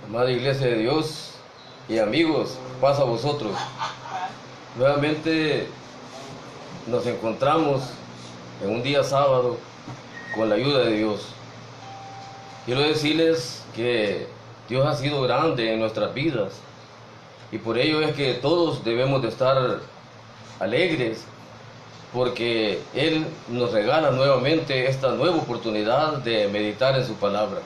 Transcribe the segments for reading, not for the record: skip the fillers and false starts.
Amada Iglesia de Dios y amigos, paz a vosotros. Nuevamente nos encontramos en un día sábado con la ayuda de Dios. Quiero decirles que Dios ha sido grande en nuestras vidas y por ello es que todos debemos de estar alegres porque Él nos regala nuevamente esta nueva oportunidad de meditar en su palabra.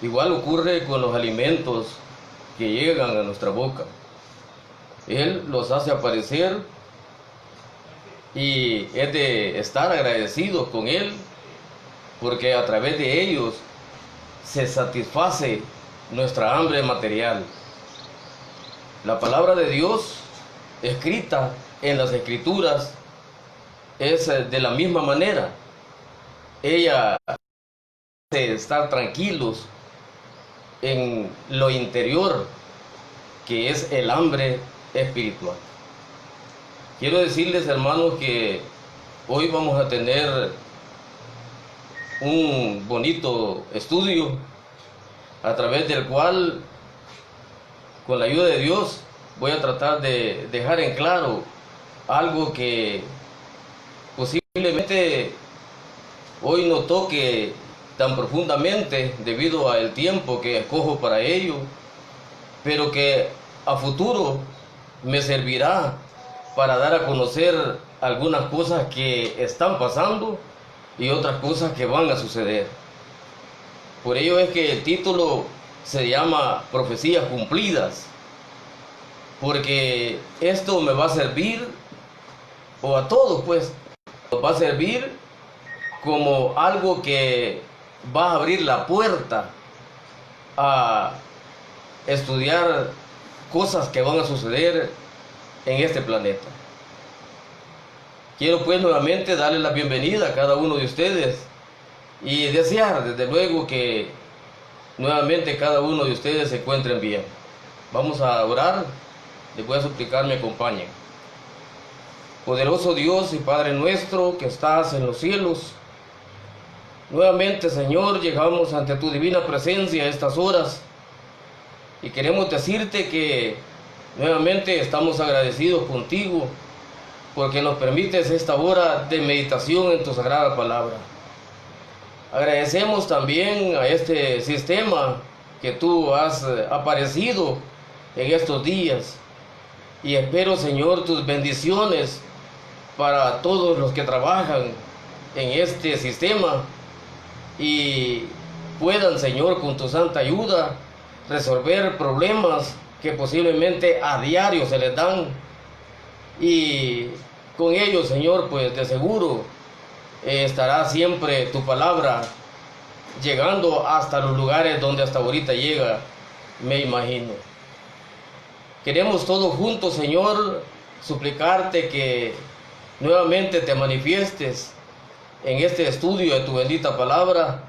Igual ocurre con los alimentos que llegan a nuestra boca. Él los hace aparecer y es de estar agradecidos con Él porque a través de ellos se satisface nuestra hambre material. La palabra de Dios escrita en las Escrituras es de la misma manera. Ella hace estar tranquilos en lo interior, que es el hambre espiritual. Quiero decirles, hermanos, que hoy vamos a tener un bonito estudio a través del cual, con la ayuda de Dios, voy a tratar de dejar en claro algo que posiblemente hoy no toque tan profundamente debido al tiempo que escojo para ello, pero que a futuro me servirá para dar a conocer algunas cosas que están pasando y otras cosas que van a suceder. Por ello es que el título se llama Profecías Cumplidas, porque esto me va a servir, o a todos pues, nos va a servir como algo que va a abrir la puerta a estudiar cosas que van a suceder en este planeta. Quiero pues nuevamente darle la bienvenida a cada uno de ustedes y desear desde luego que nuevamente cada uno de ustedes se encuentren bien. Vamos a orar, les voy a suplicar me acompañen. Poderoso Dios y Padre nuestro que estás en los cielos, nuevamente, Señor, llegamos ante tu divina presencia a estas horas y queremos decirte que nuevamente estamos agradecidos contigo porque nos permites esta hora de meditación en tu sagrada palabra. Agradecemos también a este sistema que tú has aparecido en estos días y espero, Señor, tus bendiciones para todos los que trabajan en este sistema y puedan, Señor, con tu santa ayuda, resolver problemas que posiblemente a diario se les dan. Y con ellos, Señor, pues de seguro estará siempre tu palabra llegando hasta los lugares donde hasta ahorita llega, me imagino. Queremos todos juntos, Señor, suplicarte que nuevamente te manifiestes en este estudio de tu bendita palabra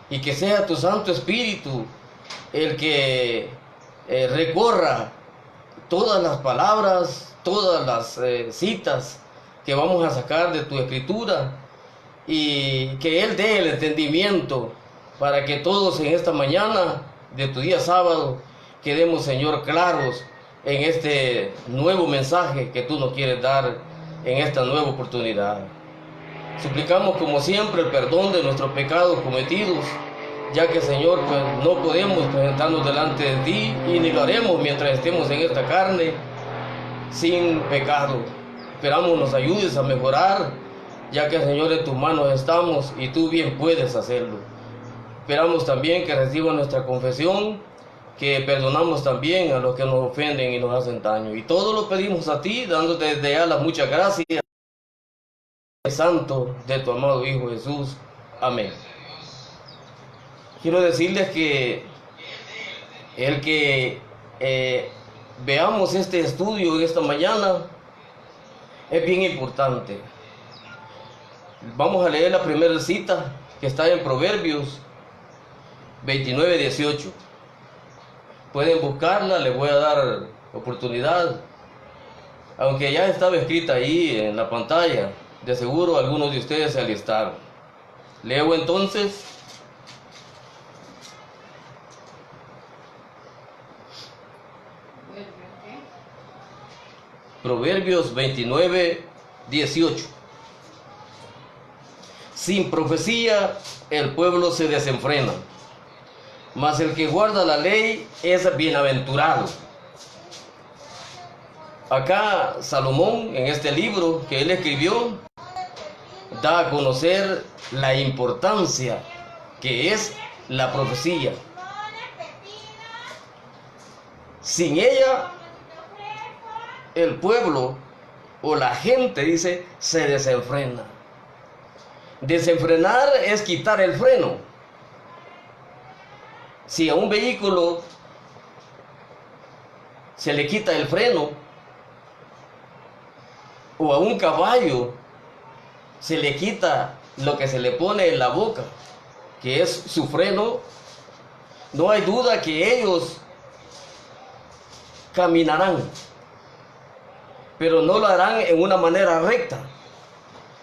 y que sea tu Santo Espíritu el que recorra todas las palabras, todas las citas que vamos a sacar de tu escritura y que Él dé el entendimiento para que todos en esta mañana de tu día sábado quedemos, Señor, claros en este nuevo mensaje que tú nos quieres dar en esta nueva oportunidad. Suplicamos como siempre el perdón de nuestros pecados cometidos, ya que, Señor, pues no podemos presentarnos delante de ti y ni lo haremos mientras estemos en esta carne sin pecado. Esperamos nos ayudes a mejorar, ya que, Señor, en tus manos estamos y tú bien puedes hacerlo. Esperamos también que reciban nuestra confesión, que perdonamos también a los que nos ofenden y nos hacen daño. Y todo lo pedimos a ti, dándote desde ya las muchas gracias. Santo de tu amado Hijo Jesús. Amén. Quiero decirles que el que veamos este estudio en esta mañana es bien importante. Vamos a leer la primera cita que está en Proverbios 29:18. Pueden buscarla, les voy a dar oportunidad, aunque ya estaba escrita ahí en la pantalla. De seguro algunos de ustedes se alistaron. Leo entonces. Proverbios 29, 18. Sin profecía el pueblo se desenfrena, mas el que guarda la ley es bienaventurado. Acá Salomón, en este libro que él escribió, da a conocer la importancia que es la profecía. Sin ella, el pueblo o la gente, dice, se desenfrena. Desenfrenar es quitar el freno. Si a un vehículo se le quita el freno, o a un caballo se le quita lo que se le pone en la boca, que es su freno, no hay duda que ellos caminarán, pero no lo harán en una manera recta,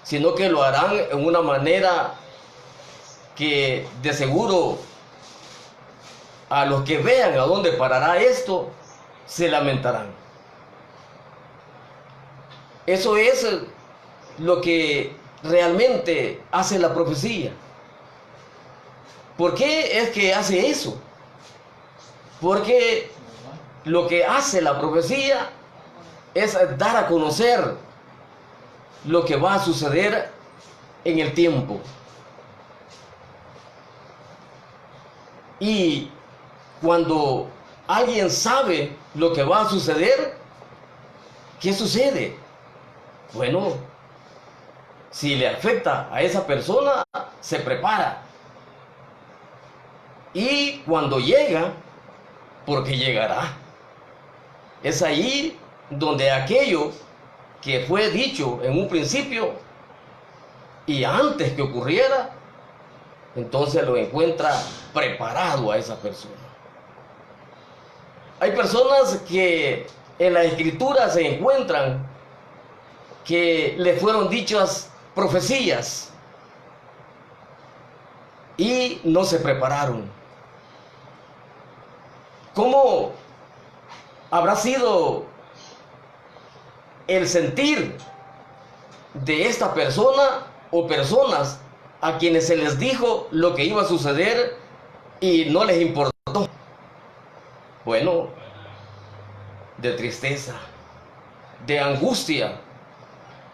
sino que lo harán en una manera que de seguro a los que vean a dónde parará esto, se lamentarán. Eso es lo que realmente hace la profecía. ¿Por qué es que hace eso? Porque lo que hace la profecía es dar a conocer lo que va a suceder en el tiempo. Y cuando alguien sabe lo que va a suceder, ¿qué sucede? Bueno, si le afecta a esa persona, se prepara. Y cuando llega, porque llegará, es ahí donde aquello que fue dicho en un principio y antes que ocurriera, entonces lo encuentra preparado a esa persona. Hay personas que en la escritura se encuentran que le fueron dichas profecías y no se prepararon. ¿Cómo habrá sido el sentir de esta persona o personas a quienes se les dijo lo que iba a suceder y no les importó? Bueno, de tristeza, de angustia,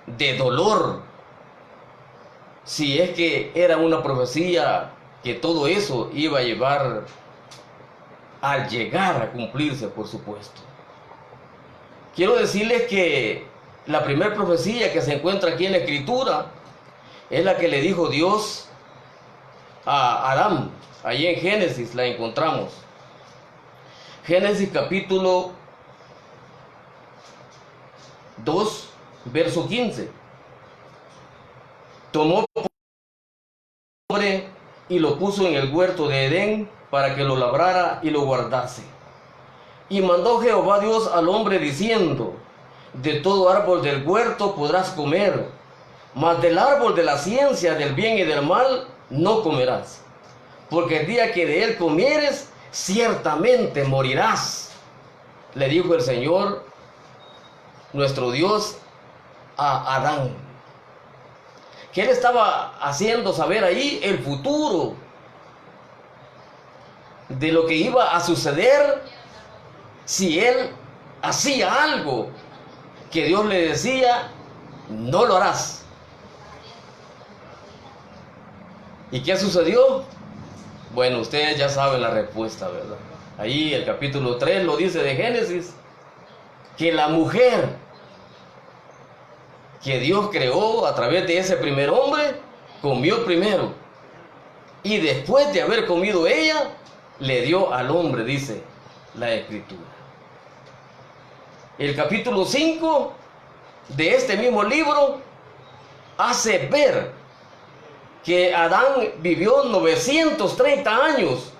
de dolor. Si es que era una profecía que todo eso iba a llevar al llegar a cumplirse, por supuesto. Quiero decirles que la primera profecía que se encuentra aquí en la Escritura es la que le dijo Dios a Adán. Allí en Génesis la encontramos. Génesis capítulo 2, verso 15. Tomó hombre y lo puso en el huerto de Edén para que lo labrara y lo guardase. Y mandó Jehová Dios al hombre diciendo: de todo árbol del huerto podrás comer, mas del árbol de la ciencia del bien y del mal no comerás, porque el día que de él comieres, ciertamente morirás. Le dijo el Señor, nuestro Dios, a Adán. ¿Qué le estaba haciendo saber ahí? El futuro de lo que iba a suceder si él hacía algo que Dios le decía: no lo harás. ¿Y qué sucedió? Bueno, ustedes ya saben la respuesta, ¿verdad? Ahí el capítulo 3 lo dice de Génesis, que la mujer que Dios creó a través de ese primer hombre, comió primero. Y después de haber comido ella, le dio al hombre, dice la Escritura. El capítulo 5 de este mismo libro hace ver que Adán vivió 930 años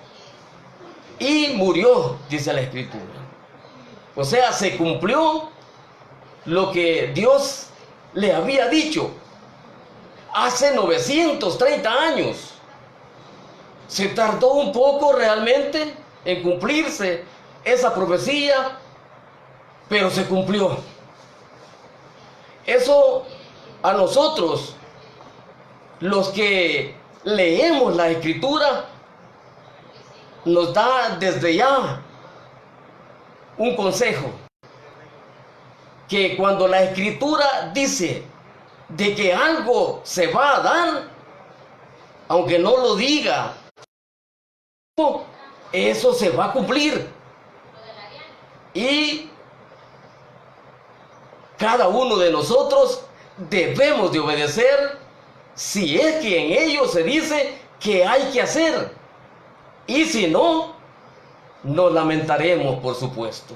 y murió, dice la Escritura. O sea, se cumplió lo que Dios le había dicho hace 930 años. Se tardó un poco realmente en cumplirse esa profecía, pero se cumplió. Eso a nosotros, los que leemos la Escritura, nos da desde ya un consejo, que cuando la Escritura dice de que algo se va a dar, aunque no lo diga, eso se va a cumplir. Y cada uno de nosotros debemos de obedecer si es que en ello se dice que hay que hacer. Y si no, nos lamentaremos, por supuesto.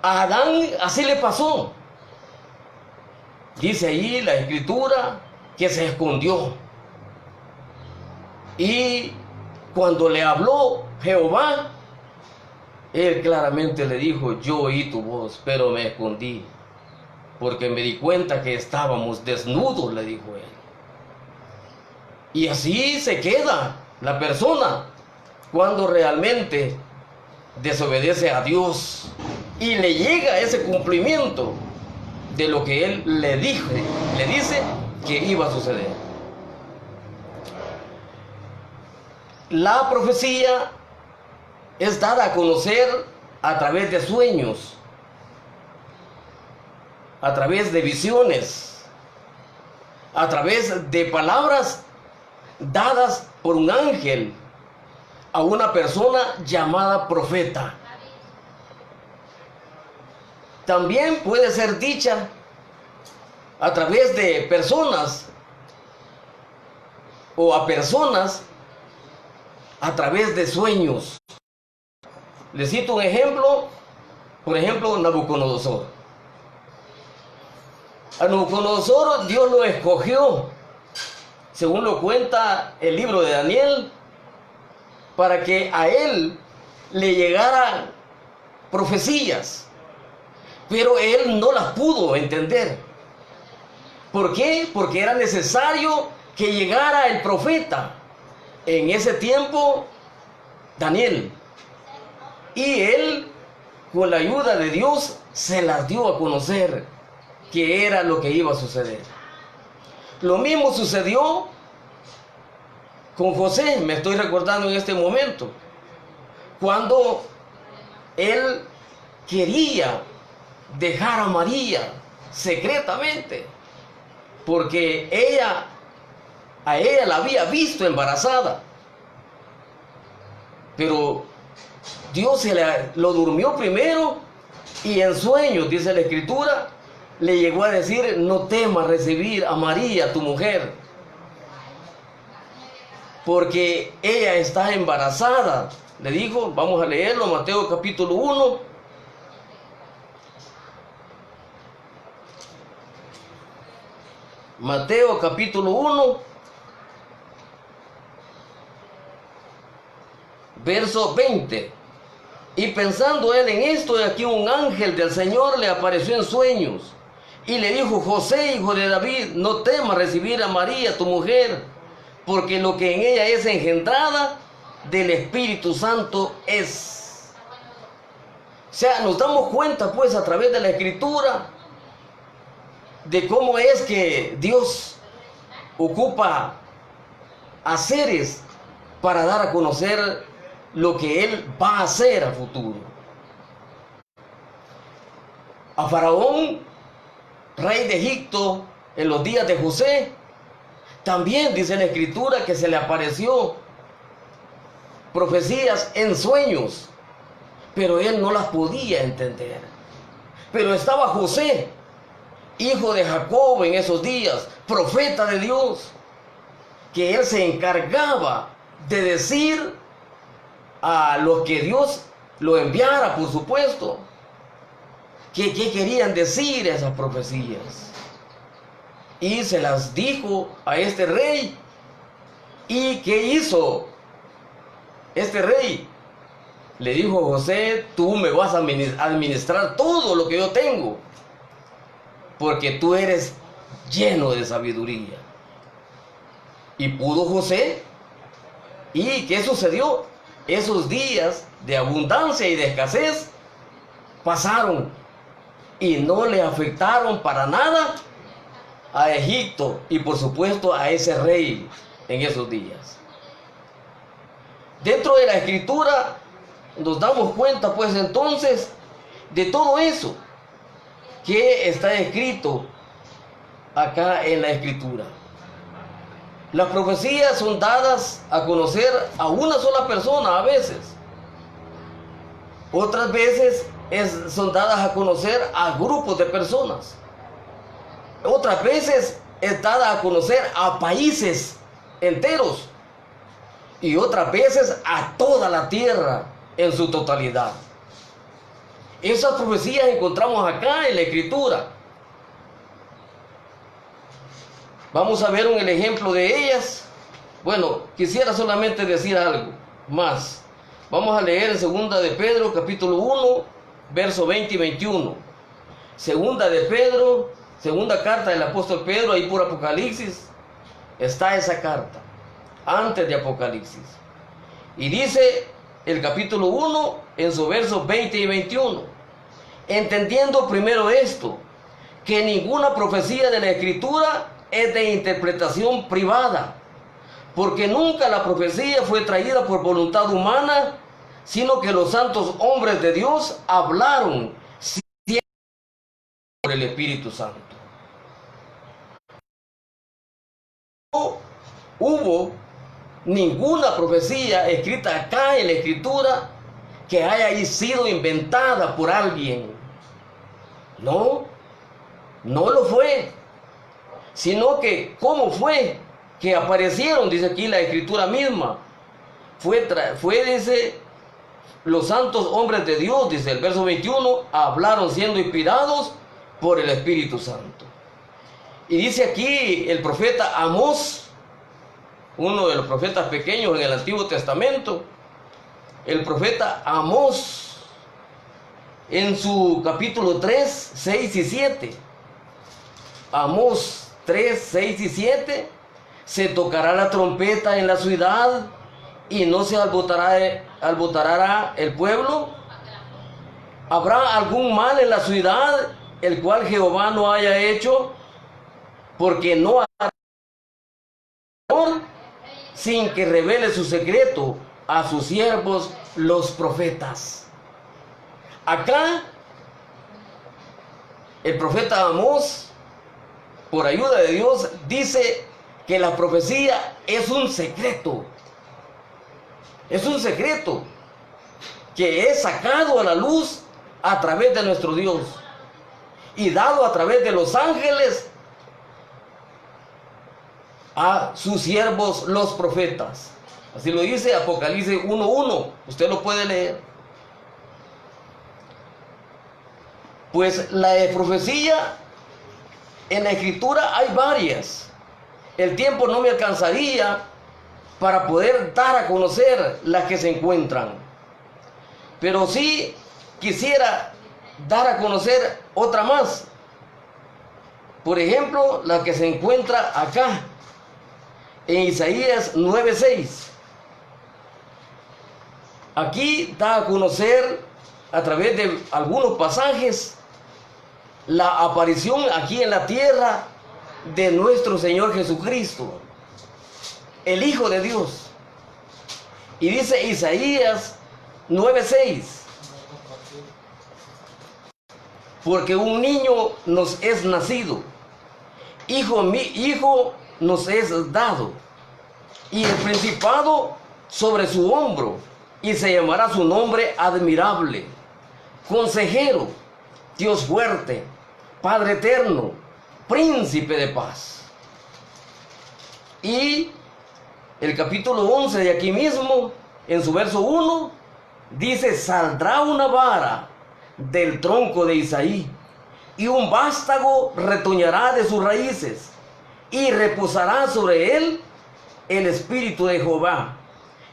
A Adán así le pasó. Dice ahí la Escritura que se escondió. Y cuando le habló Jehová, él claramente le dijo: yo oí tu voz, pero me escondí, porque me di cuenta que estábamos desnudos, le dijo él. Y así se queda la persona cuando realmente desobedece a Dios y le llega ese cumplimiento de lo que él le dice que iba a suceder. La profecía es dada a conocer a través de sueños, a través de visiones, a través de palabras dadas por un ángel a una persona llamada profeta. También puede ser dicha a través de personas o a personas a través de sueños. Les cito un ejemplo, por ejemplo, Nabucodonosor. A Nabucodonosor Dios lo escogió, según lo cuenta el libro de Daniel, para que a él le llegaran profecías, pero él no las pudo entender. ¿Por qué? Porque era necesario que llegara el profeta. En ese tiempo, Daniel. Y él, con la ayuda de Dios, se las dio a conocer que era lo que iba a suceder. Lo mismo sucedió con José, me estoy recordando en este momento, cuando él quería dejar a María secretamente, porque a ella la había visto embarazada, pero Dios lo durmió primero, y en sueños, dice la Escritura, le llegó a decir: no temas recibir a María, tu mujer, porque ella está embarazada. Le dijo, vamos a leerlo, Mateo capítulo 1. Mateo capítulo 1, verso 20. Y pensando él en esto, de aquí un ángel del Señor le apareció en sueños y le dijo: José, hijo de David, no temas recibir a María, tu mujer, porque lo que en ella es engendrada del Espíritu Santo es. O sea, nos damos cuenta pues a través de la Escritura de cómo es que Dios ocupa a seres para dar a conocer lo que Él va a hacer a futuro. A Faraón, rey de Egipto, en los días de José, también dice la Escritura que se le apareció profecías en sueños, pero él no las podía entender. Pero estaba José, hijo de Jacob, en esos días, profeta de Dios, que él se encargaba de decir a los que Dios lo enviara, por supuesto, qué querían decir esas profecías. Y se las dijo a este rey. ¿Y qué hizo este rey? Le dijo a José: tú me vas a administrar todo lo que yo tengo, porque tú eres lleno de sabiduría. Y pudo José. ¿Y qué sucedió? Esos días de abundancia y de escasez pasaron y no le afectaron para nada a Egipto y por supuesto a ese rey en esos días. Dentro de la escritura nos damos cuenta pues entonces de todo eso que está escrito acá en la escritura. Las profecías son dadas a conocer a una sola persona a veces. Otras veces son dadas a conocer a grupos de personas. Otras veces es dada a conocer a países enteros. Y otras veces a toda la tierra en su totalidad. Esas profecías encontramos acá en la escritura. Vamos a ver el ejemplo de ellas. Bueno, quisiera solamente decir algo más. Vamos a leer en Segunda de Pedro, capítulo 1, verso 20 y 21. Segunda de Pedro, segunda carta del apóstol Pedro, ahí por Apocalipsis, está esa carta, antes de Apocalipsis. Y dice el capítulo 1, en sus versos 20 y 21. Entendiendo primero esto, que ninguna profecía de la Escritura es de interpretación privada, porque nunca la profecía fue traída por voluntad humana, sino que los santos hombres de Dios hablaron siempre por el Espíritu Santo. No hubo ninguna profecía escrita acá en la Escritura que haya sido inventada por alguien. No lo fue. Sino que, ¿cómo fue que aparecieron? Dice aquí la Escritura misma. Fue, dice, los santos hombres de Dios, dice el verso 21, hablaron siendo inspirados por el Espíritu Santo. Y dice aquí el profeta Amós, uno de los profetas pequeños en el Antiguo Testamento, el profeta Amós, en su capítulo 3, 6 y 7. Amós 3, 6 y 7. Se tocará la trompeta en la ciudad y no se alborotará el pueblo. ¿Habrá algún mal en la ciudad el cual Jehová no haya hecho? Porque no hará sin que revele su secreto a sus siervos los profetas. Acá el profeta Amós, por ayuda de Dios, dice que la profecía es un secreto. Es un secreto que es sacado a la luz a través de nuestro Dios y dado a través de los ángeles a sus siervos los profetas. Así lo dice Apocalipsis 1:1. Usted lo puede leer. Pues la profecía en la Escritura hay varias. El tiempo no me alcanzaría para poder dar a conocer las que se encuentran. Pero sí quisiera dar a conocer otra más. Por ejemplo, la que se encuentra acá, en Isaías 9:6. Aquí da a conocer, a través de algunos pasajes, la aparición aquí en la tierra de nuestro Señor Jesucristo, el Hijo de Dios. Y dice Isaías 9:6: porque un niño nos es nacido, hijo nos es dado, y el principado sobre su hombro, y se llamará su nombre admirable, consejero, Dios fuerte, Padre eterno, príncipe de paz. Y el capítulo 11 de aquí mismo, en su verso 1, dice: saldrá una vara del tronco de Isaí, y un vástago retoñará de sus raíces, y reposará sobre él el espíritu de Jehová,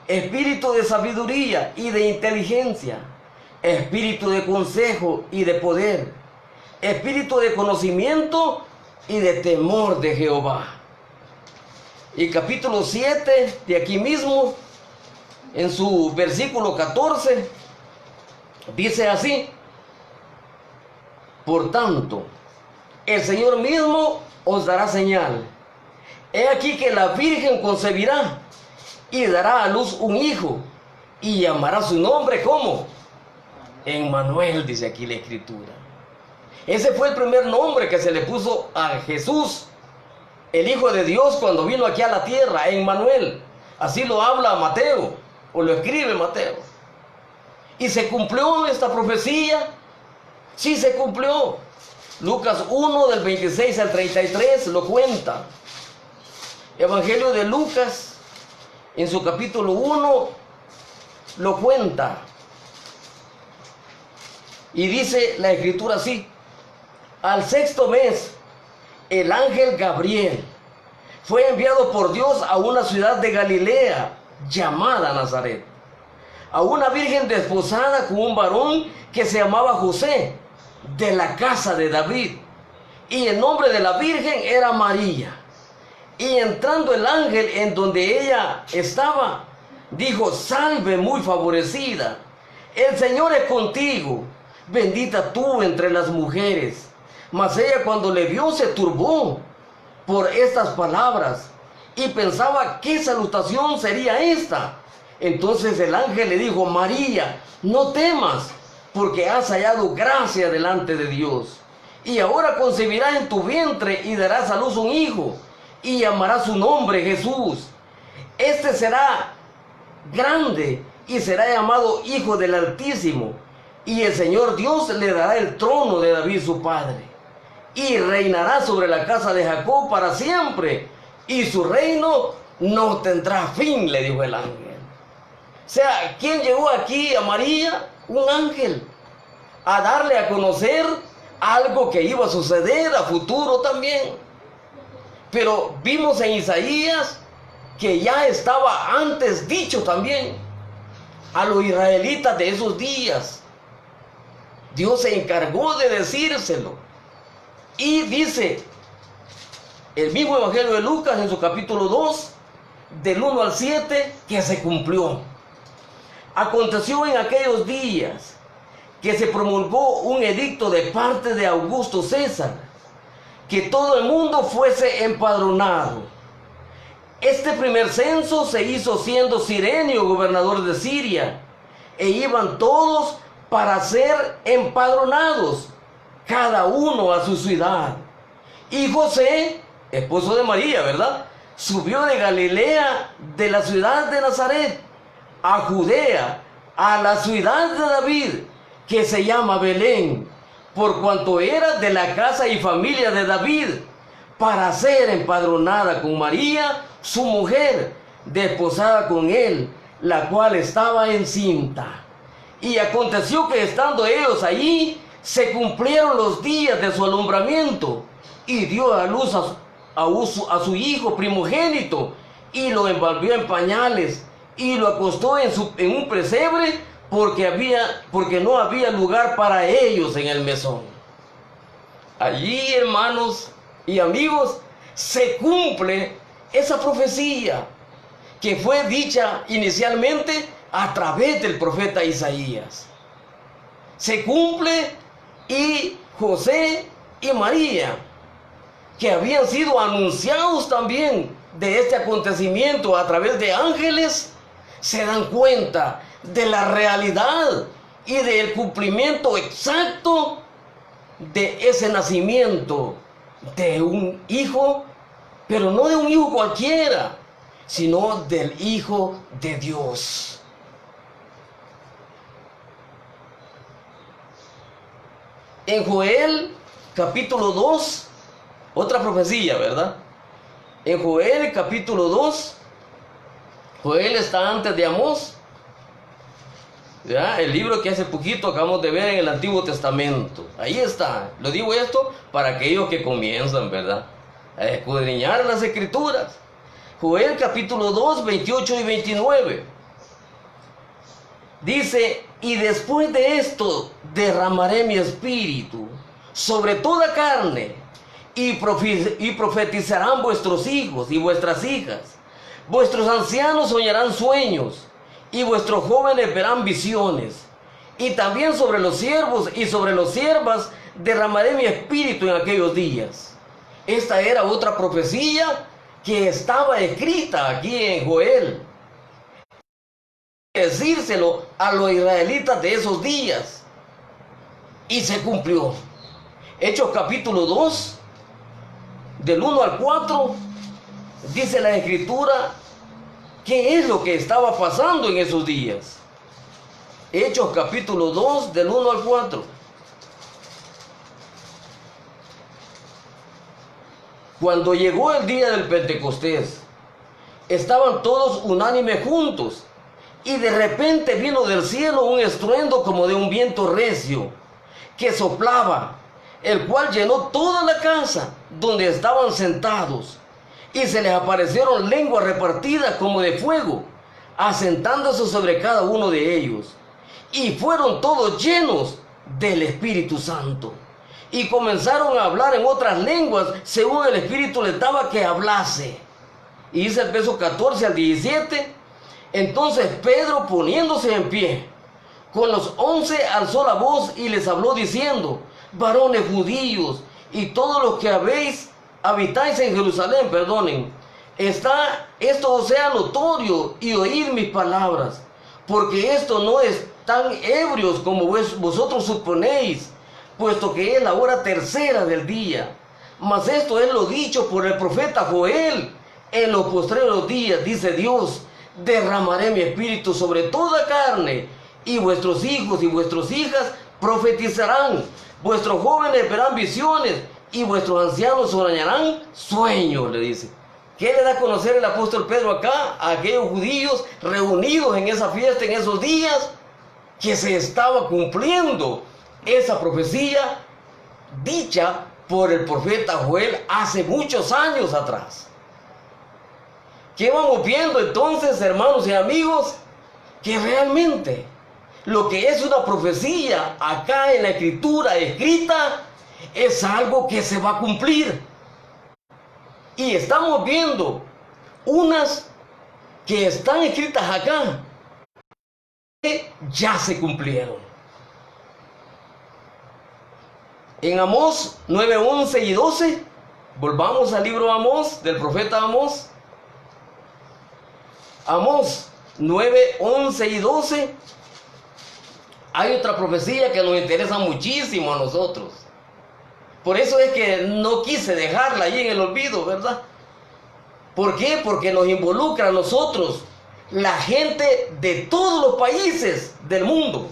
espíritu de sabiduría y de inteligencia, espíritu de consejo y de poder, espíritu de conocimiento y de temor de Jehová. Y capítulo 7 de aquí mismo, en su versículo 14, dice así: Por tanto, el Señor mismo os dará señal. He aquí que la Virgen concebirá y dará a luz un hijo y llamará su nombre, ¿cómo? Emmanuel, dice aquí la Escritura. Ese fue el primer nombre que se le puso a Jesús, el Hijo de Dios, cuando vino aquí a la tierra, Emmanuel. Así lo habla Mateo, o lo escribe Mateo. ¿Y se cumplió esta profecía? Sí, se cumplió. Lucas 1, del 26 al 33, lo cuenta. Evangelio de Lucas, en su capítulo 1, lo cuenta. Y dice la Escritura así: al sexto mes, el ángel Gabriel fue enviado por Dios a una ciudad de Galilea llamada Nazaret, a una virgen desposada con un varón que se llamaba José, de la casa de David, y el nombre de la virgen era María. Y entrando el ángel en donde ella estaba, dijo: salve, muy favorecida, el Señor es contigo, bendita tú entre las mujeres. Mas ella, cuando le vio, se turbó por estas palabras y pensaba qué salutación sería esta. Entonces el ángel le dijo: María, no temas, porque has hallado gracia delante de Dios. Y ahora concebirás en tu vientre y darás a luz un hijo, y llamarás su nombre Jesús. Este será grande y será llamado Hijo del Altísimo. Y el Señor Dios le dará el trono de David su padre, y reinará sobre la casa de Jacob para siempre, y su reino no tendrá fin, le dijo el ángel. O sea, ¿quién llegó aquí a María? Un ángel, a darle a conocer algo que iba a suceder a futuro también. Pero vimos en Isaías que ya estaba antes dicho también a los israelitas de esos días. Dios se encargó de decírselo. Y dice el mismo Evangelio de Lucas en su capítulo 2, del 1 al 7, que se cumplió. Aconteció en aquellos días que se promulgó un edicto de parte de Augusto César, que todo el mundo fuese empadronado. Este primer censo se hizo siendo Cirenio gobernador de Siria, e iban todos para ser empadronados, cada uno a su ciudad. Y José, esposo de María, ¿verdad?, subió de Galilea, de la ciudad de Nazaret, a Judea, a la ciudad de David, que se llama Belén, por cuanto era de la casa y familia de David, para ser empadronada con María, su mujer, desposada con él, la cual estaba encinta. Y aconteció que estando ellos allí, se cumplieron los días de su alumbramiento, y dio a luz a su hijo primogénito, y lo envolvió en pañales, y lo acostó en un pesebre, porque no había lugar para ellos en el mesón. Allí, hermanos y amigos, se cumple esa profecía que fue dicha inicialmente a través del profeta Isaías. Se cumple, y José y María, que habían sido anunciados también de este acontecimiento a través de ángeles, se dan cuenta de la realidad y del cumplimiento exacto de ese nacimiento de un hijo, pero no de un hijo cualquiera, sino del Hijo de Dios. En Joel capítulo 2, otra profecía, ¿verdad? En Joel capítulo 2, Joel está antes de Amós, ¿ya? El libro que hace poquito acabamos de ver en el Antiguo Testamento. Ahí está. Lo digo esto para aquellos que comienzan, ¿verdad?, a escudriñar las Escrituras. Joel capítulo 2, 28 y 29. Dice: y después de esto derramaré mi espíritu sobre toda carne, y profetizarán vuestros hijos y vuestras hijas. Vuestros ancianos soñarán sueños, y vuestros jóvenes verán visiones. Y también sobre los siervos y sobre las siervas derramaré mi espíritu en aquellos días. Esta era otra profecía que estaba escrita aquí en Joel. Decírselo a los israelitas de esos días. Y se cumplió. Hechos capítulo 2, del 1 al 4, dice la Escritura qué es lo que estaba pasando en esos días. Hechos capítulo 2, del 1 al 4. Cuando llegó el día del Pentecostés, estaban todos unánimes juntos, y de repente vino del cielo un estruendo como de un viento recio, que soplaba, el cual llenó toda la casa donde estaban sentados, y se les aparecieron lenguas repartidas como de fuego, asentándose sobre cada uno de ellos, y fueron todos llenos del Espíritu Santo, y comenzaron a hablar en otras lenguas según el Espíritu les daba que hablase. Y dice el verso 14 al 17, entonces Pedro, poniéndose en pie, con los 11 alzó la voz y les habló diciendo: varones judíos y todos los que habitáis en Jerusalén, esto os sea notorio, y oíd mis palabras, porque esto no es tan ebrios como vosotros suponéis, puesto que es la hora tercera del día. Mas esto es lo dicho por el profeta Joel: en los postreros días, dice Dios, derramaré mi espíritu sobre toda carne, y vuestros hijos y vuestras hijas profetizarán, vuestros jóvenes verán visiones, y vuestros ancianos soñarán sueños, le dice. ¿Qué le da a conocer el apóstol Pedro acá a aquellos judíos reunidos en esa fiesta, en esos días? Que se estaba cumpliendo esa profecía dicha por el profeta Joel hace muchos años atrás. ¿Qué vamos viendo entonces, hermanos y amigos? Que realmente lo que es una profecía acá en la Escritura escrita es algo que se va a cumplir. Y estamos viendo unas que están escritas acá que ya se cumplieron. En Amós 9, 11 y 12, volvamos al libro de Amós, del profeta Amós. Amós 9, 11 y 12. Hay otra profecía que nos interesa muchísimo a nosotros. Por eso es que no quise dejarla ahí en el olvido, ¿verdad? ¿Por qué? Porque nos involucra a nosotros, la gente de todos los países del mundo.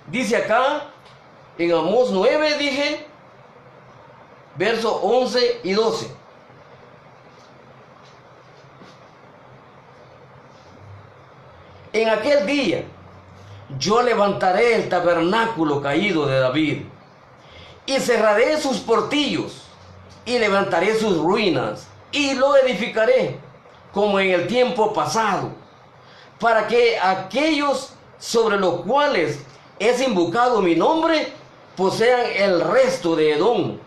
Dice acá, en Amós 9, dije, versos 11 y 12. En aquel día yo levantaré el tabernáculo caído de David, y cerraré sus portillos, y levantaré sus ruinas, y lo edificaré, como en el tiempo pasado, para que aquellos sobre los cuales es invocado mi nombre posean el resto de Edom,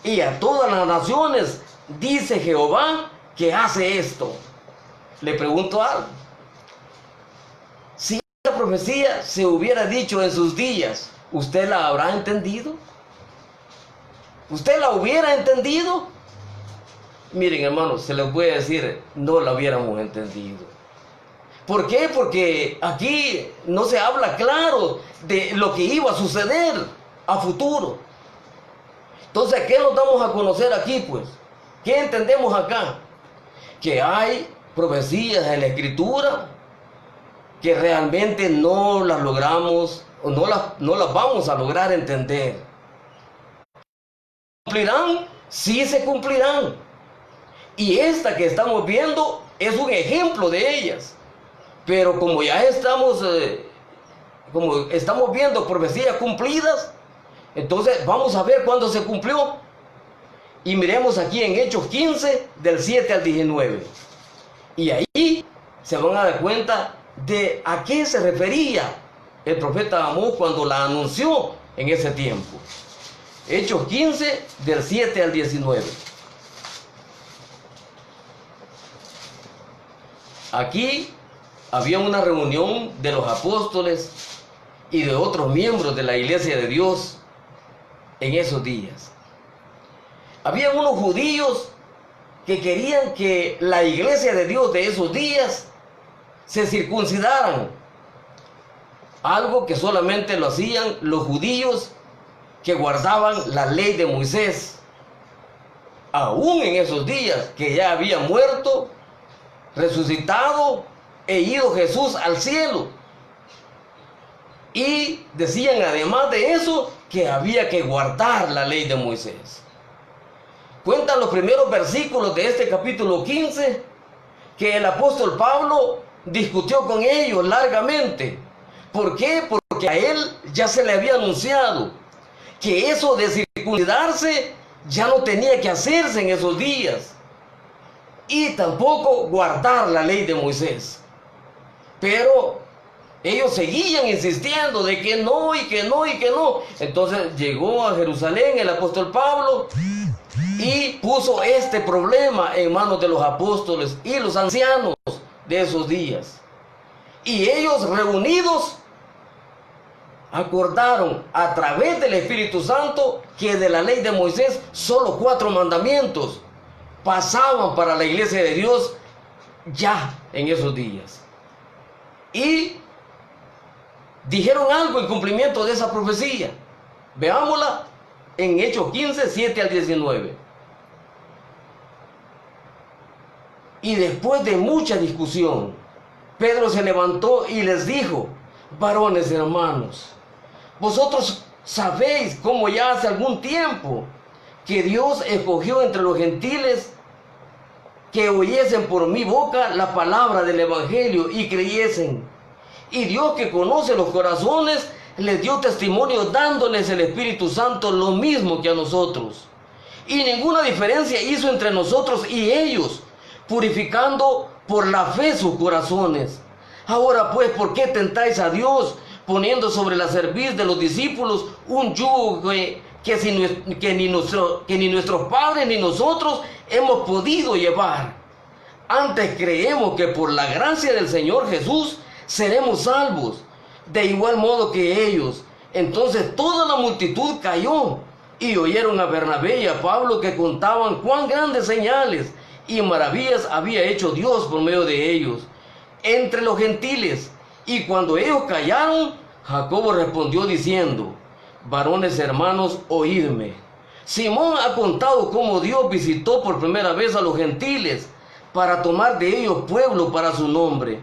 y a todas las naciones, dice Jehová, que hace esto. Le pregunto algo. Si esta profecía se hubiera dicho en sus días, ¿usted la habrá entendido? ¿Usted la hubiera entendido? Miren, hermanos, se les voy a decir, no la hubiéramos entendido. ¿Por qué? Porque aquí no se habla claro de lo que iba a suceder a futuro. Entonces, ¿qué nos damos a conocer aquí, pues? ¿Qué entendemos acá? Que hay profecías en la Escritura que realmente no las logramos o no las vamos a lograr entender. ¿Cumplirán? Sí se cumplirán. Y esta que estamos viendo es un ejemplo de ellas. Pero como ya estamos viendo profecías cumplidas, entonces vamos a ver cuándo se cumplió. Y miremos aquí en Hechos 15, del 7 al 19. Y ahí se van a dar cuenta de a qué se refería el profeta Amós cuando la anunció en ese tiempo. Hechos 15, del 7 al 19. Aquí había una reunión de los apóstoles y de otros miembros de la iglesia de Dios. en esos días. Había unos judíos que querían que la iglesia de Dios de esos días se circuncidaran, algo que solamente lo hacían los judíos que guardaban la ley de Moisés, aún en esos días que ya había muerto, resucitado e ido Jesús al cielo. Y decían además de eso que había que guardar la ley de Moisés. Cuentan los primeros versículos de este capítulo 15 que el apóstol Pablo discutió con ellos largamente. ¿Por qué? Porque a él ya se le había anunciado que eso de circuncidarse ya no tenía que hacerse en esos días, y tampoco guardar la ley de Moisés. Pero ellos seguían insistiendo de que no, y que no, y que no. Entonces llegó a Jerusalén el apóstol Pablo y puso este problema en manos de los apóstoles y los ancianos de esos días. Y ellos reunidos acordaron a través del Espíritu Santo que de la ley de Moisés solo 4 mandamientos pasaban para la iglesia de Dios ya en esos días. Y dijeron algo en cumplimiento de esa profecía. Veámosla en Hechos 15, 7 al 19. Y después de mucha discusión, Pedro se levantó y les dijo: varones hermanos, vosotros sabéis cómo ya hace algún tiempo que Dios escogió entre los gentiles que oyesen por mi boca la palabra del evangelio y creyesen. Y Dios, que conoce los corazones, les dio testimonio dándoles el Espíritu Santo lo mismo que a nosotros. Y ninguna diferencia hizo entre nosotros y ellos, purificando por la fe sus corazones. Ahora pues, ¿por qué tentáis a Dios, poniendo sobre la cerviz de los discípulos un yugo que ni nuestros padres ni nosotros hemos podido llevar? Antes creemos que por la gracia del Señor Jesús seremos salvos, de igual modo que ellos. Entonces toda la multitud cayó y oyeron a Bernabé y a Pablo que contaban cuán grandes señales y maravillas había hecho Dios por medio de ellos entre los gentiles. Y cuando ellos callaron, Jacobo respondió diciendo: varones hermanos, oídme. Simón ha contado cómo Dios visitó por primera vez a los gentiles para tomar de ellos pueblo para su nombre.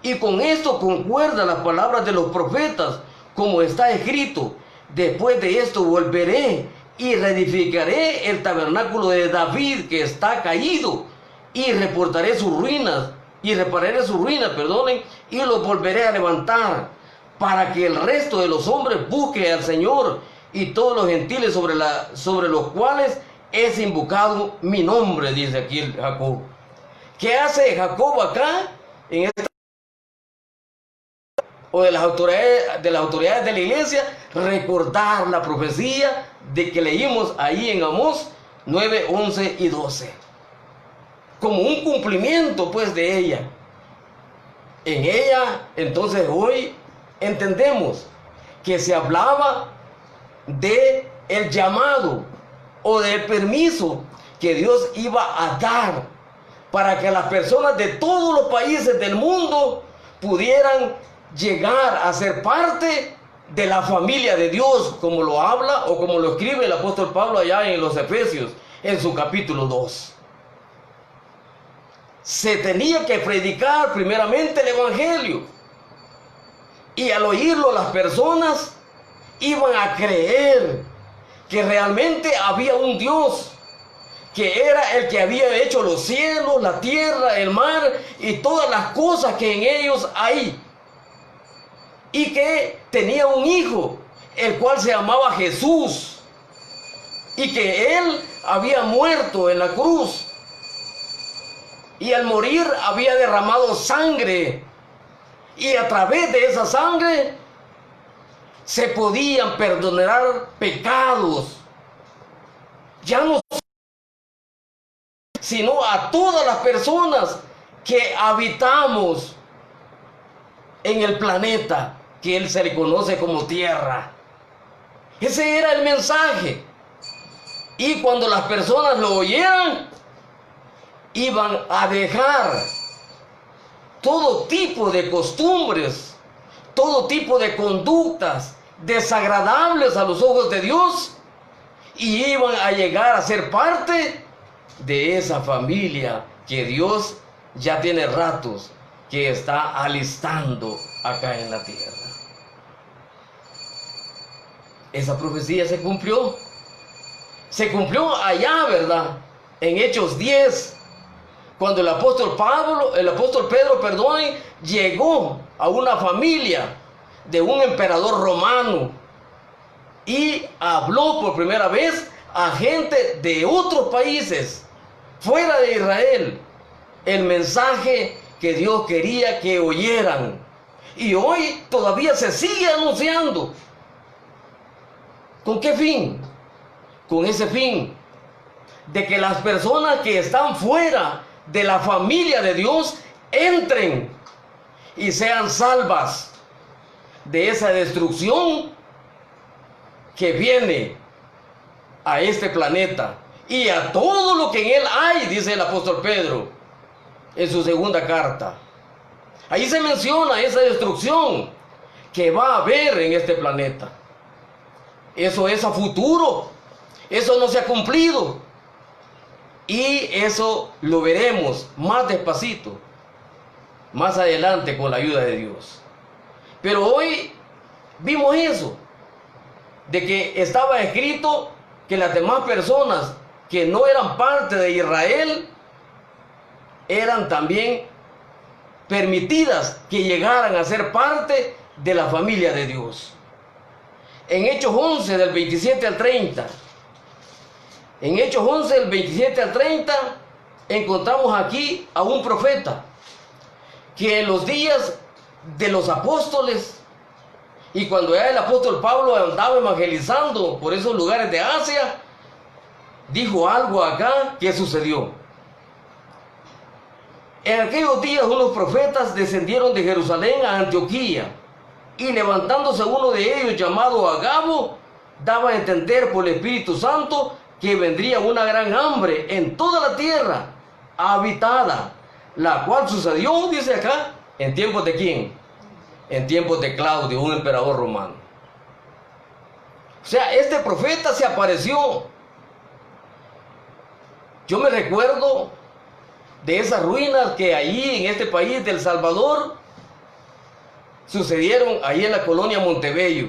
Y con esto concuerda las palabras de los profetas, como está escrito: después de esto volveré y reedificaré el tabernáculo de David que está caído, y repararé sus ruinas, y los volveré a levantar, para que el resto de los hombres busque al Señor y todos los gentiles sobre los cuales es invocado mi nombre, dice aquí el Jacob. ¿Qué hace Jacob acá en esta o de las autoridades de la iglesia? Recordar la profecía de que leímos ahí en Amós 9, 11 y 12, como un cumplimiento pues de ella. En ella entonces hoy entendemos que se hablaba de el llamado o del permiso que Dios iba a dar para que las personas de todos los países del mundo pudieran llegar a ser parte de la familia de Dios, como lo habla o como lo escribe el apóstol Pablo allá en los Efesios, en su capítulo 2. Se tenía que predicar primeramente el evangelio, y al oírlo las personas iban a creer que realmente había un Dios, que era el que había hecho los cielos, la tierra, el mar y todas las cosas que en ellos hay, y que tenía un hijo, el cual se llamaba Jesús, y que él había muerto en la cruz, y al morir había derramado sangre, y a través de esa sangre se podían perdonar pecados, ya no sino a todas las personas que habitamos en el planeta que él se le conoce como tierra. Ese era el mensaje. Y cuando las personas lo oyeran, iban a dejar todo tipo de costumbres, todo tipo de conductas desagradables a los ojos de Dios, y iban a llegar a ser parte de esa familia que Dios ya tiene ratos que está alistando acá en la tierra. Esa profecía se cumplió. Se cumplió allá, ¿verdad? En Hechos 10, cuando el apóstol Pedro, llegó a una familia de un emperador romano y habló por primera vez a gente de otros países, fuera de Israel, el mensaje que Dios quería que oyeran. Y hoy todavía se sigue anunciando. ¿Con qué fin? Con ese fin de que las personas que están fuera de la familia de Dios entren y sean salvas de esa destrucción que viene a este planeta y a todo lo que en él hay, dice el apóstol Pedro en su segunda carta. Ahí se menciona esa destrucción que va a haber en este planeta. Eso es a futuro, eso no se ha cumplido, y eso lo veremos más despacito, más adelante, con la ayuda de Dios. Pero hoy vimos eso, de que estaba escrito que las demás personas que no eran parte de Israel eran también permitidas que llegaran a ser parte de la familia de Dios. En Hechos 11, del 27 al 30, en Hechos 11, del 27 al 30, encontramos aquí a un profeta que en los días de los apóstoles, y cuando ya el apóstol Pablo andaba evangelizando por esos lugares de Asia, dijo algo acá que sucedió. En aquellos días unos profetas descendieron de Jerusalén a Antioquía, y levantándose uno de ellos, llamado Agabo, daba a entender por el Espíritu Santo que vendría una gran hambre en toda la tierra habitada, la cual sucedió, dice acá, ¿en tiempos de quién? En tiempos de Claudio, un emperador romano. O sea, este profeta se apareció. Yo me recuerdo de esas ruinas que allí en este país de El Salvador sucedieron ahí en la colonia Montebello.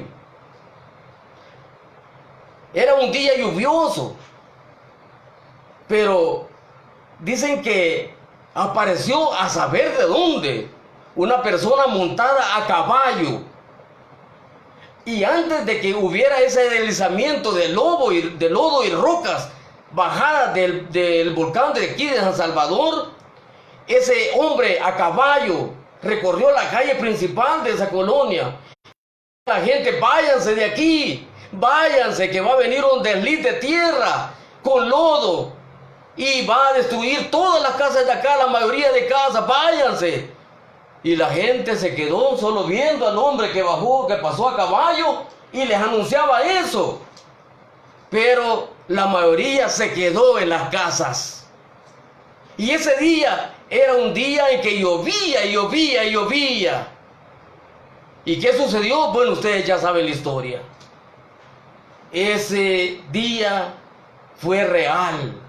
Era un día lluvioso, pero dicen que apareció a saber de dónde una persona montada a caballo, y antes de que hubiera ese deslizamiento de lodo y rocas bajadas del volcán de aquí de San Salvador, ese hombre a caballo recorrió la calle principal de esa colonia. La gente, váyanse de aquí, váyanse, que va a venir un desliz de tierra con lodo y va a destruir todas las casas de acá, la mayoría de casas, váyanse. Y la gente se quedó solo viendo al hombre que bajó, que pasó a caballo, y les anunciaba eso. Pero la mayoría se quedó en las casas. Y ese día era un día en que llovía y llovía y llovía. ¿Y qué sucedió? Bueno, ustedes ya saben la historia. Ese día fue real.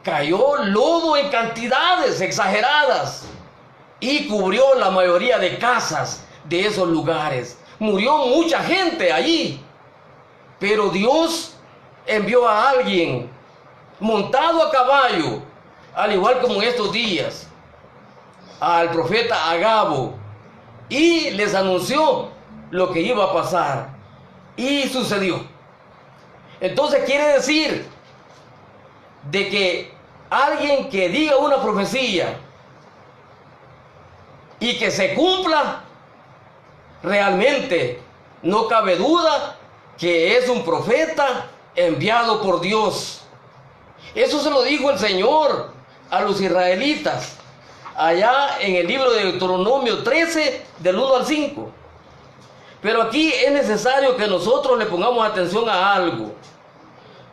Cayó lodo en cantidades exageradas y cubrió la mayoría de casas de esos lugares. Murió mucha gente allí. Pero Dios envió a alguien montado a caballo, al igual como en estos días, al profeta Agabo, y les anunció lo que iba a pasar, y sucedió. Entonces quiere decir de que alguien que diga una profecía y que se cumpla, realmente no cabe duda que es un profeta enviado por Dios. Eso se lo dijo el Señor a los israelitas allá en el libro de Deuteronomio 13, del 1 al 5. Pero aquí es necesario que nosotros le pongamos atención a algo,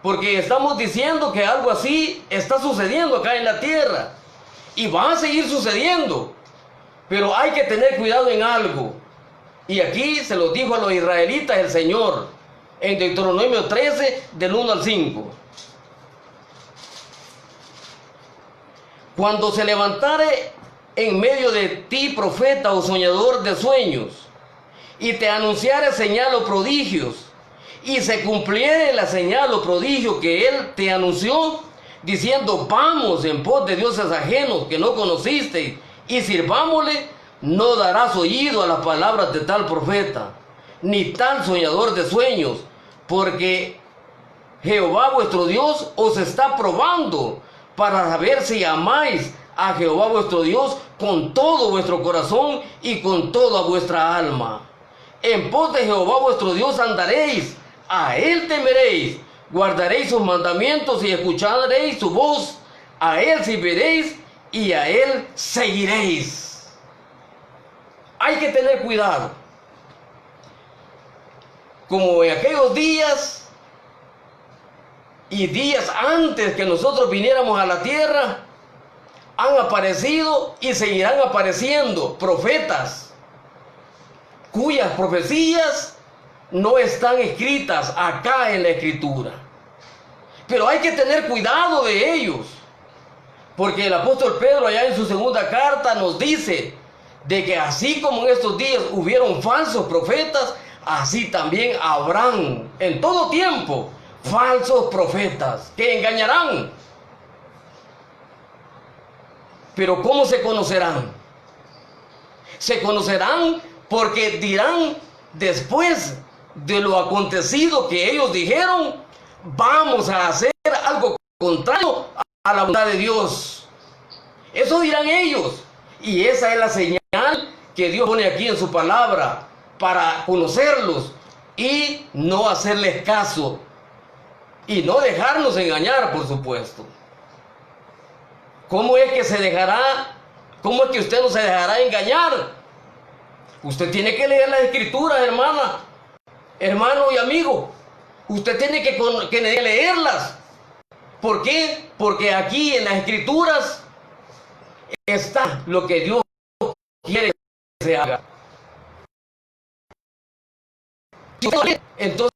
porque estamos diciendo que algo así está sucediendo acá en la tierra y va a seguir sucediendo, pero hay que tener cuidado en algo. Y aquí se lo dijo a los israelitas el Señor en Deuteronomio 13 del 1 al 5. Cuando se levantare en medio de ti profeta o soñador de sueños, y te anunciare señal o prodigios, y se cumpliere la señal o prodigio que él te anunció, diciendo, vamos en pos de dioses ajenos que no conociste, y sirvámosle, no darás oído a las palabras de tal profeta, ni tal soñador de sueños, porque Jehová vuestro Dios os está probando para saber si amáis a Jehová vuestro Dios con todo vuestro corazón y con toda vuestra alma. En pos de Jehová vuestro Dios andaréis, a él temeréis, guardaréis sus mandamientos y escucharéis su voz, a él serviréis y a él seguiréis. Hay que tener cuidado. Como en aquellos días y días antes que nosotros viniéramos a la tierra, han aparecido y seguirán apareciendo profetas cuyas profecías no están escritas acá en la Escritura. Pero hay que tener cuidado de ellos, porque el apóstol Pedro allá en su segunda carta nos dice de que así como en estos días hubieron falsos profetas, así también habrán en todo tiempo falsos profetas que engañarán. Pero ¿cómo se conocerán? Se conocerán porque dirán después de lo acontecido que ellos dijeron, vamos a hacer algo contrario a la voluntad de Dios. Eso dirán ellos. Y esa es la señal que Dios pone aquí en su palabra para conocerlos y no hacerles caso y no dejarnos engañar, por supuesto. ¿Cómo es que se dejará? ¿Cómo es que usted no se dejará engañar? Usted tiene que leer las Escrituras, hermano y amigo. Usted tiene que leerlas. ¿Por qué? Porque aquí en las Escrituras está lo que Dios quiere que se haga. Entonces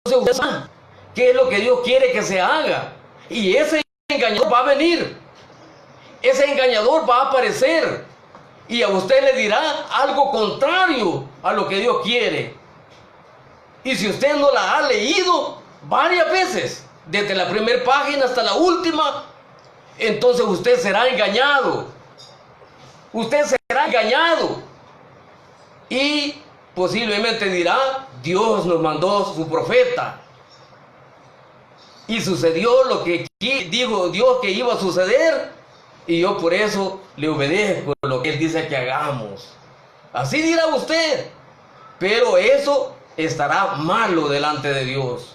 usted sabe qué es lo que Dios quiere que se haga. Y ese engañador va a venir. Ese engañador va a aparecer. Y a usted le dirá algo contrario a lo que Dios quiere. Y si usted no la ha leído varias veces, desde la primera página hasta la última, entonces usted será engañado. Usted será engañado. Y posiblemente dirá, Dios nos mandó su profeta. Y sucedió lo que dijo Dios que iba a suceder. Y yo por eso le obedezco lo que Él dice que hagamos. Así dirá usted. Pero eso estará malo delante de Dios.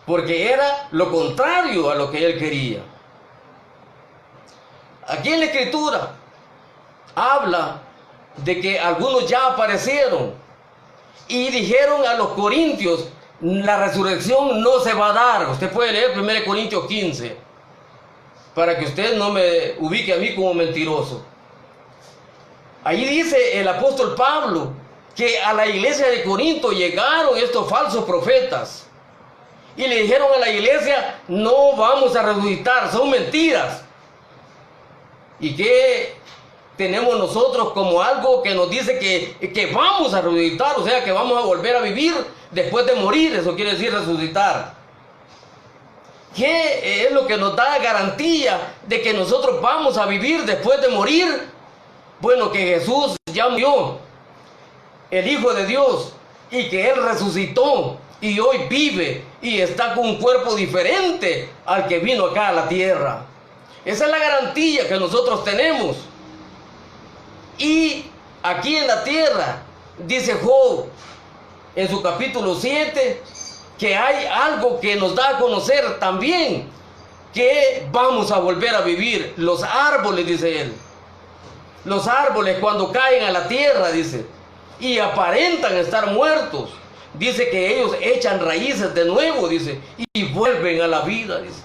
Porque era lo contrario a lo que Él quería. Aquí en la Escritura habla de que algunos ya aparecieron y dijeron a los corintios, la resurrección no se va a dar. Usted puede leer 1 Corintios 15. Para que usted no me ubique a mí como mentiroso. Allí dice el apóstol Pablo que a la iglesia de Corinto llegaron estos falsos profetas y le dijeron a la iglesia, no vamos a resucitar, son mentiras. ¿Y qué tenemos nosotros como algo que nos dice que vamos a resucitar? O sea, que vamos a volver a vivir después de morir. Eso quiere decir resucitar. ¿Qué es lo que nos da garantía de que nosotros vamos a vivir después de morir? Bueno, que Jesús ya murió, el Hijo de Dios, y que Él resucitó y hoy vive y está con un cuerpo diferente al que vino acá a la tierra. Esa es la garantía que nosotros tenemos. Y aquí en la tierra, dice Job en su capítulo 7, que hay algo que nos da a conocer también, que vamos a volver a vivir. Los árboles, dice él. Los árboles cuando caen a la tierra, dice, y aparentan estar muertos. Dice que ellos echan raíces de nuevo, dice, y vuelven a la vida, dice.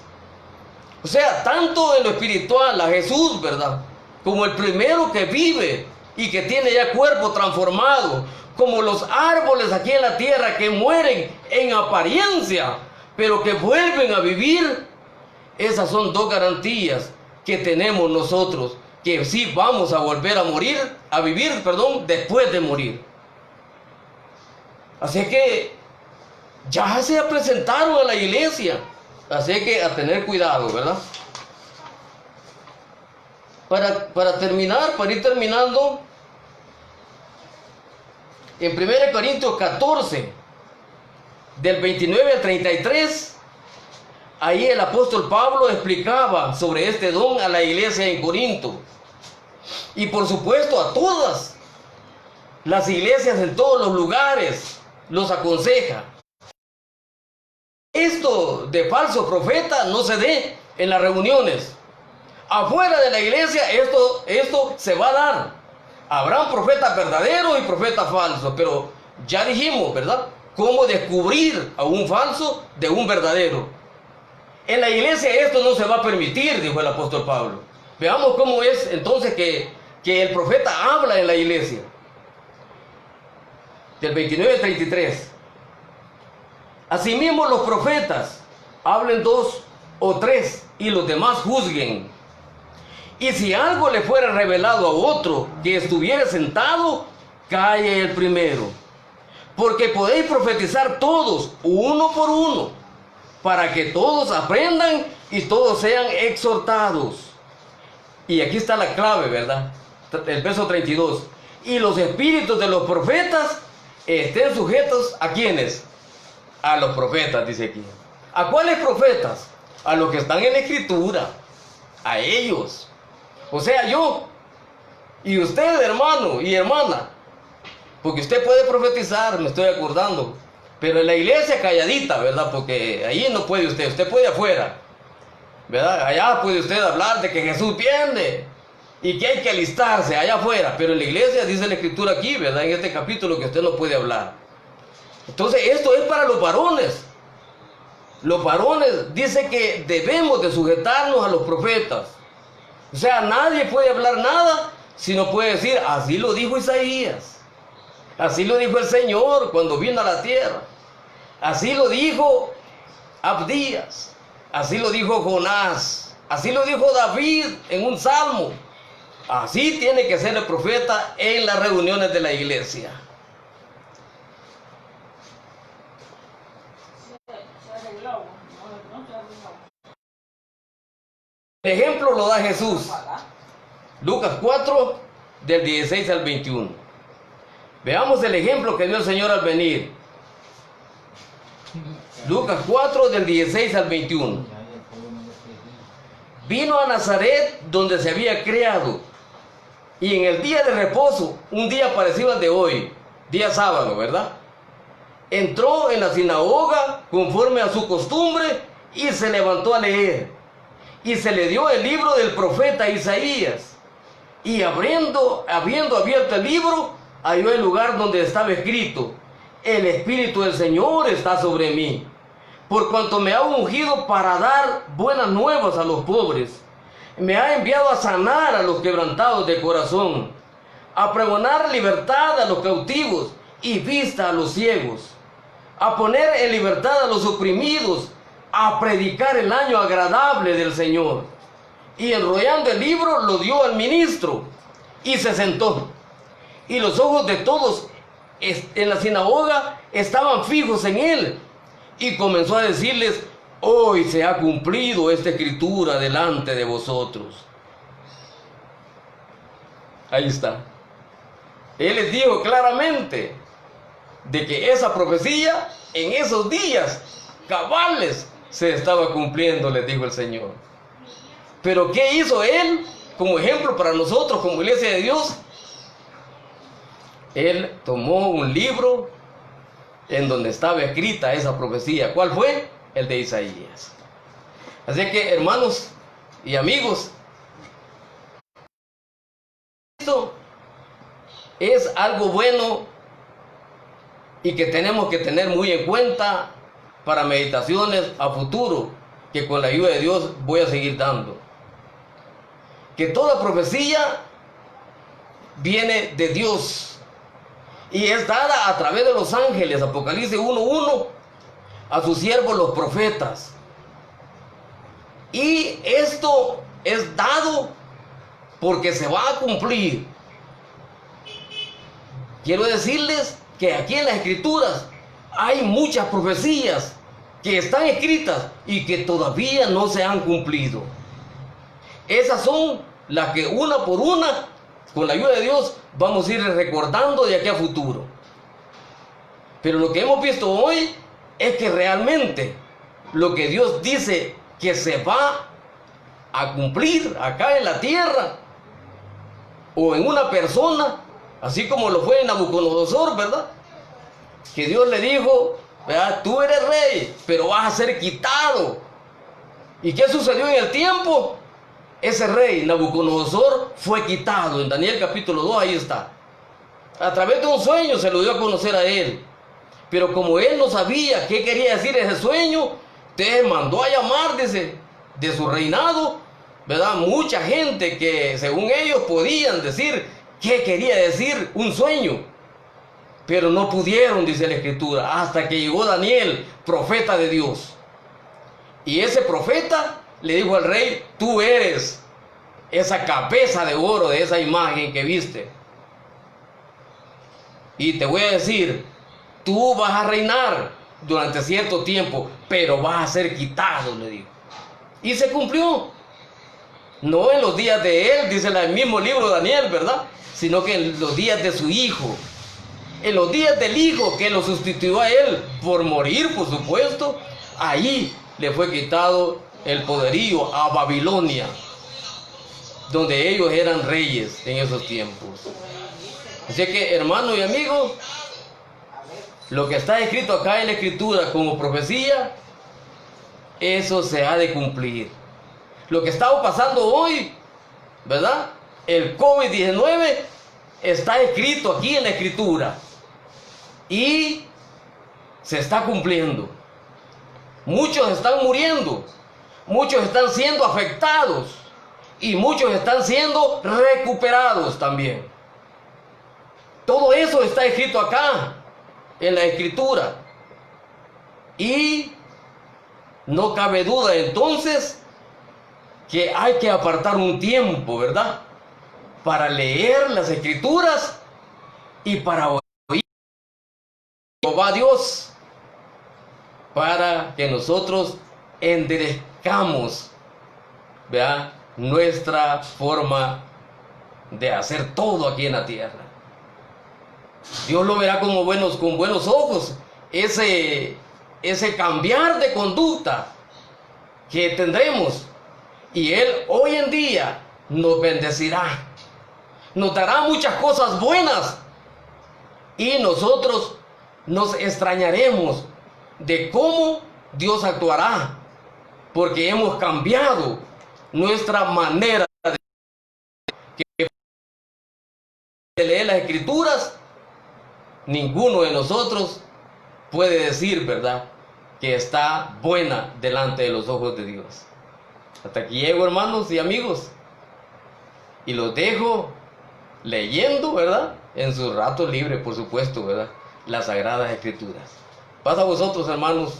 O sea, tanto en lo espiritual a Jesús, ¿verdad?, como el primero que vive y que tiene ya cuerpo transformado, como los árboles aquí en la tierra que mueren en apariencia, pero que vuelven a vivir. Esas son dos garantías que tenemos nosotros, que sí vamos a volver a morir, a vivir, perdón, después de morir. Así que ya se presentaron a la iglesia, así que a tener cuidado, ¿verdad? Para terminar, para ir terminando, en 1 Corintios 14, del 29 al 33, ahí el apóstol Pablo explicaba sobre este don a la iglesia en Corinto. Y por supuesto a todas las iglesias en todos los lugares los aconseja. Esto de falso profeta no se dé en las reuniones. Afuera de la iglesia esto se va a dar. Habrán profetas verdaderos y profetas falsos, pero ya dijimos, ¿verdad?, cómo descubrir a un falso de un verdadero. En la iglesia esto no se va a permitir, dijo el apóstol Pablo. Veamos cómo es entonces que el profeta habla en la iglesia. Del 29 al 33. Asimismo los profetas hablen 2 o 3 y los demás juzguen. Y si algo le fuera revelado a otro que estuviera sentado, calle el primero. Porque podéis profetizar todos, uno por uno, para que todos aprendan y todos sean exhortados. Y aquí está la clave, ¿verdad? El verso 32. Y los espíritus de los profetas estén sujetos ¿a quiénes? A los profetas, dice aquí. ¿A cuáles profetas? A los que están en la escritura. A ellos. O sea, yo y usted, hermano y hermana, porque usted puede profetizar, me estoy acordando, pero en la iglesia calladita, ¿verdad? Porque ahí no puede usted puede afuera, ¿verdad? Allá puede usted hablar de que Jesús viene y que hay que alistarse allá afuera, pero en la iglesia dice la escritura aquí, ¿verdad?, en este capítulo, que usted no puede hablar. Entonces esto es para los varones. Los varones dice que debemos de sujetarnos a los profetas. O sea, nadie puede hablar nada si no puede decir, así lo dijo Isaías, así lo dijo el Señor cuando vino a la tierra, así lo dijo Abdías, así lo dijo Jonás, así lo dijo David en un salmo. Así tiene que ser el profeta en las reuniones de la iglesia. El ejemplo lo da Jesús. Lucas 4, del 16 al 21. Veamos el ejemplo que dio el Señor al venir. Lucas 4, del 16 al 21. Vino a Nazaret, donde se había criado, y en el día de reposo, un día parecido al de hoy, día sábado, ¿verdad?, entró en la sinagoga conforme a su costumbre y se levantó a leer. Y se le dio el libro del profeta Isaías. Y habiendo abierto el libro, halló el lugar donde estaba escrito: el Espíritu del Señor está sobre mí, por cuanto me ha ungido para dar buenas nuevas a los pobres. Me ha enviado a sanar a los quebrantados de corazón, a pregonar libertad a los cautivos y vista a los ciegos, a poner en libertad a los oprimidos, a predicar el año agradable del Señor. Y enrollando el libro lo dio al ministro y se sentó. Y los ojos de todos en la sinagoga estaban fijos en él. Y comenzó a decirles: hoy se ha cumplido esta escritura delante de vosotros. Ahí está. Él les dijo claramente de que esa profecía en esos días cabales se estaba cumpliendo, les dijo el Señor. Pero ¿qué hizo él como ejemplo para nosotros como iglesia de Dios? Él tomó un libro en donde estaba escrita esa profecía. ¿Cuál fue? El de Isaías. Así que, hermanos y amigos, esto es algo bueno y que tenemos que tener muy en cuenta para meditaciones a futuro, que con la ayuda de Dios voy a seguir dando. Que toda profecía viene de Dios y es dada a través de los ángeles, Apocalipsis 1:1, a sus siervos los profetas. Y esto es dado porque se va a cumplir. Quiero decirles que aquí en las Escrituras hay muchas profecías que están escritas y que todavía no se han cumplido. Esas son las que una por una, con la ayuda de Dios, vamos a ir recordando de aquí a futuro. Pero lo que hemos visto hoy es que realmente lo que Dios dice que se va a cumplir acá en la tierra o en una persona, así como lo fue en Nabucodonosor, ¿verdad? Que Dios le dijo, ¿verdad? Tú eres rey, pero vas a ser quitado. ¿Y qué sucedió en el tiempo? Ese rey, Nabucodonosor, fue quitado. En Daniel capítulo 2, ahí está. A través de un sueño se lo dio a conocer a él. Pero como él no sabía qué quería decir ese sueño, te mandó a llamar, dice, de su reinado, ¿verdad? Mucha gente que según ellos podían decir qué quería decir un sueño. Pero no pudieron, dice la Escritura, hasta que llegó Daniel, profeta de Dios. Y ese profeta le dijo al rey, tú eres esa cabeza de oro de esa imagen que viste. Y te voy a decir, tú vas a reinar durante cierto tiempo, pero vas a ser quitado, le dijo. Y se cumplió. No en los días de él, dice el mismo libro de Daniel, ¿verdad? Sino que en los días de su hijo. En los días del hijo que lo sustituyó a él por morir, por supuesto, ahí le fue quitado el poderío a Babilonia, donde ellos eran reyes en esos tiempos. Así que, hermanos y amigos, lo que está escrito acá en la Escritura como profecía, eso se ha de cumplir. Lo que está pasando hoy, ¿verdad? El COVID-19 está escrito aquí en la Escritura y se está cumpliendo. Muchos están muriendo, muchos están siendo afectados y muchos están siendo recuperados también. Todo eso está escrito acá en la Escritura. Y no cabe duda entonces que hay que apartar un tiempo, ¿verdad? Para leer las Escrituras y para oír Jehová Dios, para que nosotros enderezcamos, ¿verdad?, nuestra forma de hacer todo aquí en la tierra. Dios lo verá con buenos ojos, ese cambiar de conducta que tendremos. Y Él hoy en día nos bendecirá, nos dará muchas cosas buenas y nosotros nos extrañaremos de cómo Dios actuará, porque hemos cambiado nuestra manera de leer las Escrituras. Ninguno de nosotros puede decir, ¿verdad?, que está buena delante de los ojos de Dios. Hasta aquí llego, hermanos y amigos, y los dejo leyendo, ¿verdad?, en sus ratos libres, por supuesto, ¿verdad?, las Sagradas Escrituras. Paz a vosotros, hermanos,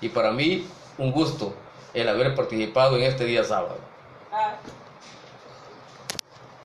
y para mí un gusto el haber participado en este día sábado.